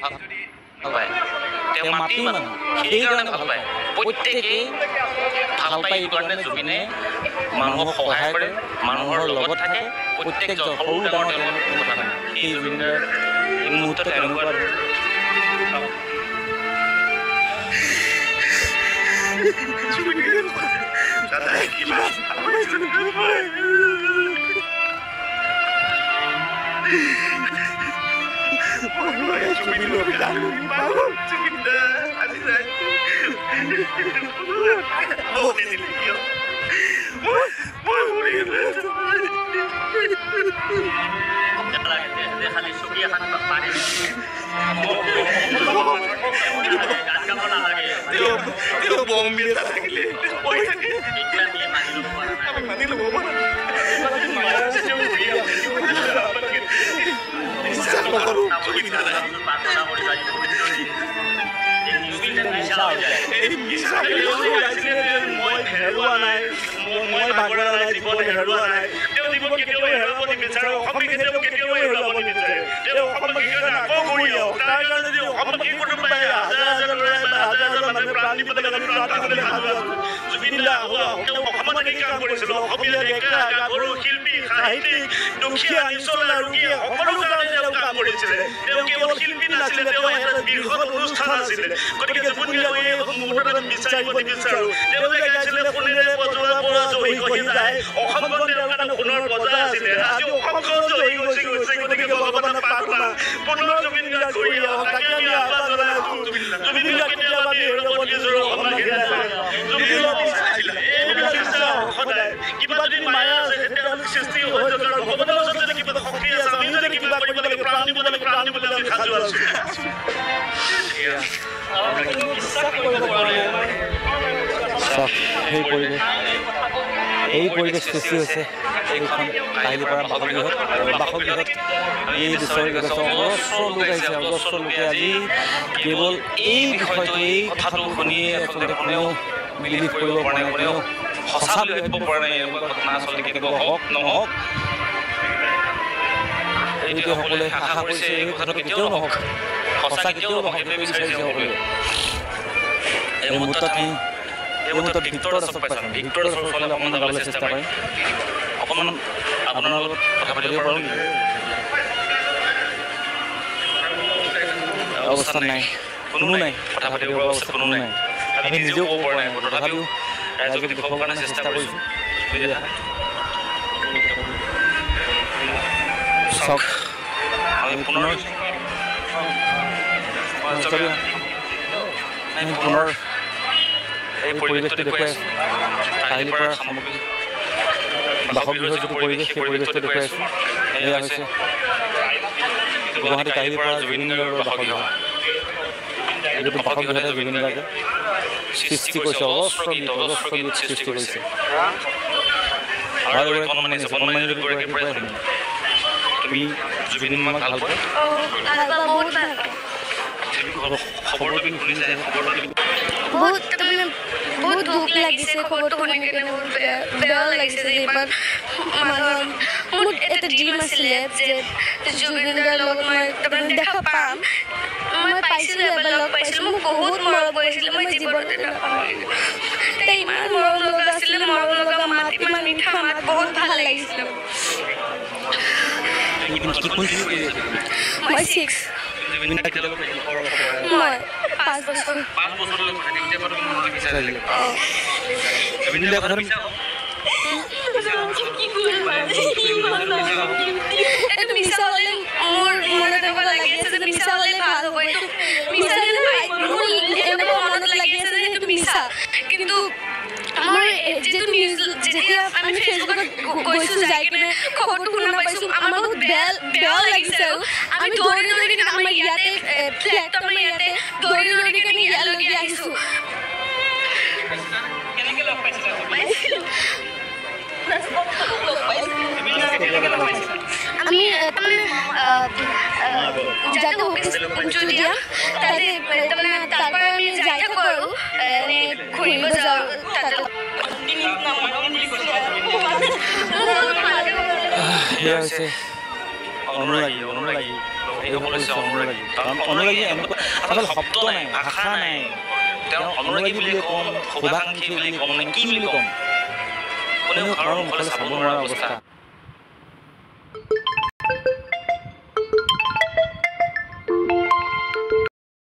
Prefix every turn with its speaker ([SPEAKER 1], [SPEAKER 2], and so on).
[SPEAKER 1] ভাল পায় তেওঁ মাটিৰ মানুহ সেইকাৰণে ভাল পায় প্ৰত্যেকেই ভাল পায় এই কাৰণে জুবিনে মানুহক সহায় কৰে মানুহৰ লগত থাকে প্ৰত্যেকজন সৰু ডাঙৰ তেওঁলোকৰ কথা নাই সেই জুবিনৰ এই মুহূৰ্তত এনেকুৱা দুখীয়া নিচলা ৰোগীয়ে সকলো কাৰণে তেওঁ কাম কৰিছিলে তেওঁ কেৱল শিল্পী নাছিলে তেওঁ এটা বৃহৎ অনুষ্ঠান আছিলে গতিকে জুবিনদাক এই মুহূৰ্তত বিচাৰিব নিবিচাৰো তেওঁ যে গাইছিলে সোণেৰে বজোৱা পৰা জয়ী হৈ যায় অসমখন তেওঁৰ কাৰণে সোণৰ বজা আছিলে আজি অসমখন জয়ী হৈছে গতিকে ভগৱানৰ প্ৰাৰ্থনা পুনৰ জুবিনদাক ঘূৰি আহক তাকে আমি আহ্বান জনাইছো জুবিনদাক কেতিয়াবা আমি হেৰুৱাব নিবিচাৰো অসমক হেৰাই জুবিনদাক এইবিলাক সদায় কিবা যদি মায়া আছে তেওঁলোক সৃষ্টি হৈ যোৱাৰ ভগৱানৰ ওচৰত কিবা শক্তি আছে আমি যদি কিবা কৰিব লাগে প্ৰাণ দিব লাগে আমি সাজু আছো
[SPEAKER 2] এই পৰিৱেশ সৃষ্টি হৈছে এইখন কাহিলীপাৰা বাসগৃহত এই বছৰ অজস্ৰ লোক আহিছে অজস্ৰ লোকে আজি কেৱল এই বিষয়টো এই কথাটো শুনিয়ে আচলতে কোনেও বিলিভ কৰিব পৰা নাই কোনেও সঁচা বুলি ভাবিব পৰা নাই এনেকুৱা ঘটনা আচলতে কেতিয়াবা হওক নহওক এইটো সকলোৱে আশা কৰিছে এই কথাটো কেতিয়াও নহওক সঁচা কেতিয়াও নহওক সেইটোৱে বিচাৰিছে সকলোৱে এই মুহূৰ্তত ভিক্টৰ দাসক পাইছোঁ ভিক্টৰ দাসৰ ওচৰলৈ অকণমান যাবলৈ চেষ্টা কৰিম অকণমান আপোনাৰ লগত কথা পাতিব পাৰোঁ নেকি অৱস্থা নাই কোনো নাই কথা পাতিব পৰা অৱস্থা কোনো নাই আমি নিজেও ক'ব পৰা নাই তথাপিও ৰাইজক দেখুৱাবৰ কাৰণে চেষ্টা কৰিছোঁ চাওক আমি পুনৰ এই পৰিৱেশটো দেখুৱাই আছোঁ কাহিলীপাৰাৰ সামগ্ৰী বাসগৃহৰ যিটো পৰিৱেশ সেই পৰিৱেশটো দেখুৱাই আছোঁ এয়া হৈছে গুৱাহাটী কাহিলীপাৰা জুবিন গাৰ্গৰ বাসগৃহ যিটো বাসগৃহতে জুবিন গাৰ্গে সৃষ্টি কৰিছে অজস্ৰ গীত সৃষ্টি কৰিছে আৰু তুমি জুবিন মামাক ভাল পোৱা খবৰটো শুনিছে
[SPEAKER 3] বহুত দুখ লাগিছে খবৰটো শুনি কিনে বহুত বেয়া লাগিছে যে ইমান মোৰ এটা ড্ৰিম আছিলে যে জুবিনদাৰ লগত মই তাৰমানে দেখা পাম মই পাইছিলোঁ এবাৰ লগ পাইছিলোঁ মোক বহুত মৰম কৰিছিলে মই জীৱনত তাই ইমান মৰম লগা আছিলে মৰম লগা মাত ইমান মিঠা মাত বহুত ভাল লাগিছিলে মই 6 মই 5 বছৰ এইটো মিছা হ'লে মোৰ মনত এনেকুৱা লাগি আছে যে মিছা হ'লে ভাল হ'ব মিছা মোৰ এনেকুৱা মনত লাগি আছে যে সেইটো মিছা কিন্তু মোৰ যেতিয়া আমি ফেচবুকত গৈছোঁ যাই কিনে খবৰটো শুনা পাইছোঁ আমাৰ বহুত বেয়া লাগিছে আৰু আমি দৌৰি কিনে আমাৰ ইয়াতে ফ্লেটৰ ইয়াতে দৌৰি কিনে ইয়ালৈকে আহিছোঁ আমি যাতে জুদিয়া তাতে তাৰমানে তাৰপৰা আমি যাই থাকোঁ আৰু এনে ঘূৰিব যাওঁ তাতে
[SPEAKER 2] অনুৰাগী এইসকল হৈছে অনুৰাগী কাৰণ অনুৰাগী এনেকুৱা আচলতে শব্দ নাই ভাষা নাই তেওঁ অনুৰাগী বুলিয়ে ক'ম শুভাকাংক্ষী বুলি ক'ম নে কি বুলি ক'ম কোনেও ঘৰৰ মুখলৈ চাব নোৱাৰা অৱস্থা